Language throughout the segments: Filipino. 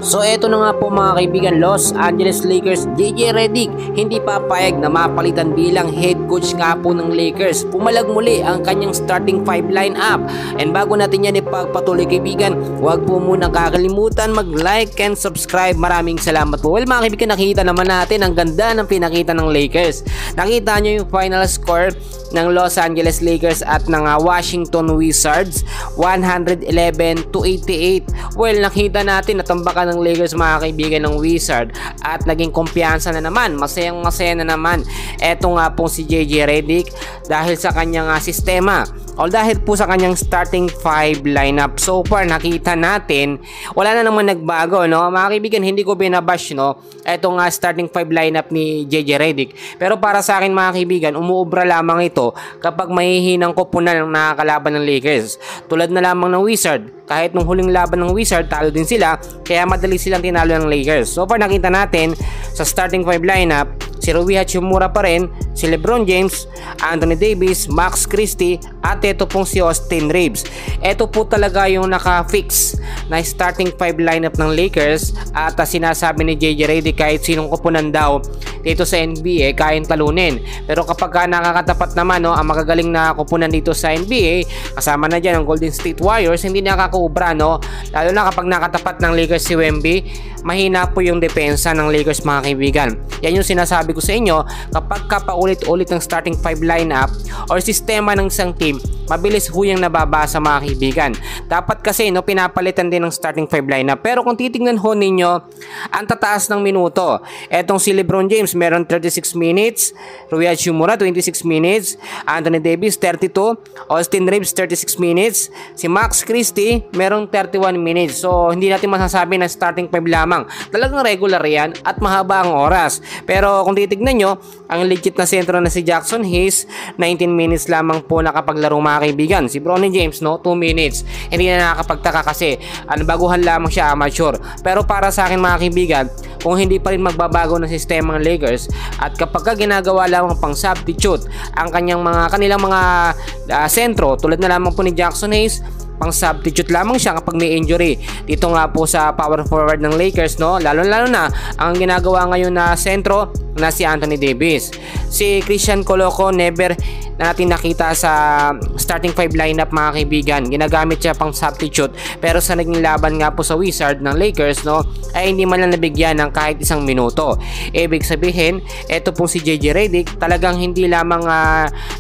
So eto na nga po mga kaibigan, Los Angeles Lakers, JJ Redick hindi papayag na mapalitan bilang head coach nga po ng Lakers. Pumalag muli ang kanyang starting 5 lineup. And bago natin yan ipagpatuloy kaibigan, huwag po muna kakalimutan mag-like and subscribe. Maraming salamat po. Well mga kaibigan, nakita naman natin ang ganda ng pinakita ng Lakers. Nakita nyo yung final score ng Los Angeles Lakers at ng Washington Wizards, 111-88. Well, nakita natin natambakan ng Lakers mga kaibigan ng Wizard at naging kumpiyansa na naman, masayang masaya na naman eto nga pong si JJ Redick dahil sa kanyang sistema o dahil po sa kanyang starting 5 lineup. So far nakita natin wala na naman nagbago, no mga kaibigan. Hindi ko binabash etong starting 5 lineup ni JJ Redick, pero para sa akin mga kaibigan, umuubra lamang ito kapag mahihinang koponan ng nakakalaban ng Lakers. Tulad na lamang ng Wizard, kahit nung huling laban ng Wizard talo din sila, kaya madali silang tinalo ng Lakers. So far nakita natin sa starting 5 lineup, si Rui Hachimura pa rin, si LeBron James, Anthony Davis, Max Christie, at ito pong si Austin Reeves. Ito po talaga yung naka-fix na starting 5 lineup ng Lakers at sinasabi ni JJ Redick kahit sinong koponan daw dito sa NBA kayang talunin. Pero kapag nakakatapat naman ang magagaling na koponan dito sa NBA, kasama na dyan ang Golden State Warriors, hindi nakakaubra lalo na kapag nakatapat ng Lakers si Wemby, mahina po yung depensa ng Lakers mga kaibigan. Yan yung sinasabi ko sa inyo, kapag paulit-ulit ng starting 5 lineup or sistema ng isang team, mabilis huyang nababasa mga kaibigan. Dapat kasi pinapalitan din ng starting 5 lineup. Pero kung titingnan ho ninyo, ang tataas ng minuto. Etong si LeBron James meron 36 minutes, Rui Hachimura 26 minutes, Anthony Davis 32, Austin Reeves 36 minutes, si Max Christie meron 31 minutes. So hindi natin masasabi na starting 5 lamang. Talagang regular yan at mahaba ang oras. Pero kung titignan nyo, ang legit na sentro na si Jackson Hayes, 19 minutes lamang po nakapaglaro mga kaibigan. Si Bronny James 2 minutes. Hindi na nakakapagtaka kasi baguhan lamang siya, amateur. Pero para sa akin mga kaibigan, kung hindi pa rin magbabago ng sistema ng Lakers at kapag ginagawa lamang pang substitute ang kanilang mga sentro, tulad na lamang po ni Jackson Hayes, pang substitute lamang siya kapag may injury. Dito nga po sa power forward ng Lakers, lalo na ang ginagawa ngayon na sentro na si Anthony Davis. Si Christian Coloco never natin nakita sa starting 5 lineup mga kaibigan. Ginagamit siya pang substitute, pero sa naging laban nga po sa Wizard ng Lakers ay hindi man lang nabigyan ng kahit isang minuto. Ibig sabihin, eto pong si JJ Redick talagang hindi lamang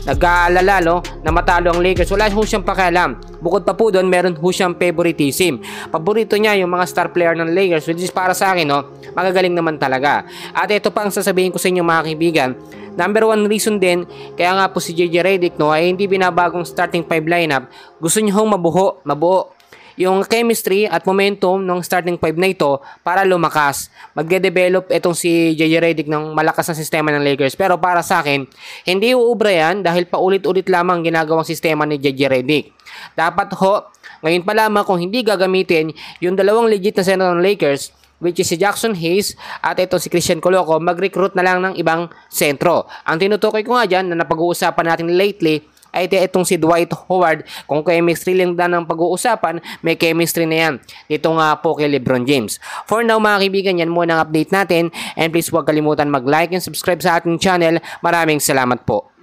nag-aalala na matalo ang Lakers. Wala ho siyang pakialam. Bukod pa po doon, meron ho siyang favoritism. Paborito niya yung mga star player ng Lakers, which is para sa akin magagaling naman talaga. At ito pa ang sasabihin ko sa inyo mga kaibigan, number 1 reason din kaya nga po si JJ Redick ay hindi binabagong starting 5 lineup. Gusto niya mabuo yung chemistry at momentum ng starting 5 na ito para lumakas. Magde-develop itong si JJ Redick ng malakas na sistema ng Lakers. Pero para sa akin, hindi uubra yan dahil paulit-ulit lamang ginagawang sistema ni JJ Redick. Dapat ngayon pa lamang kung hindi gagamitin yung dalawang legit na sentro ng Lakers, which is si Jackson Hayes at ito si Christian Coloco, mag-recruit na lang ng ibang sentro. Ang tinutukoy ko nga dyan na napag-uusapan natin lately ay itong si Dwight Howard. Kung chemistry lang ang pag-uusapan, may chemistry na yan dito nga po kay LeBron James. For now mga kaibigan, yan muna ang update natin, and please huwag kalimutan mag-like and subscribe sa ating channel. Maraming salamat po.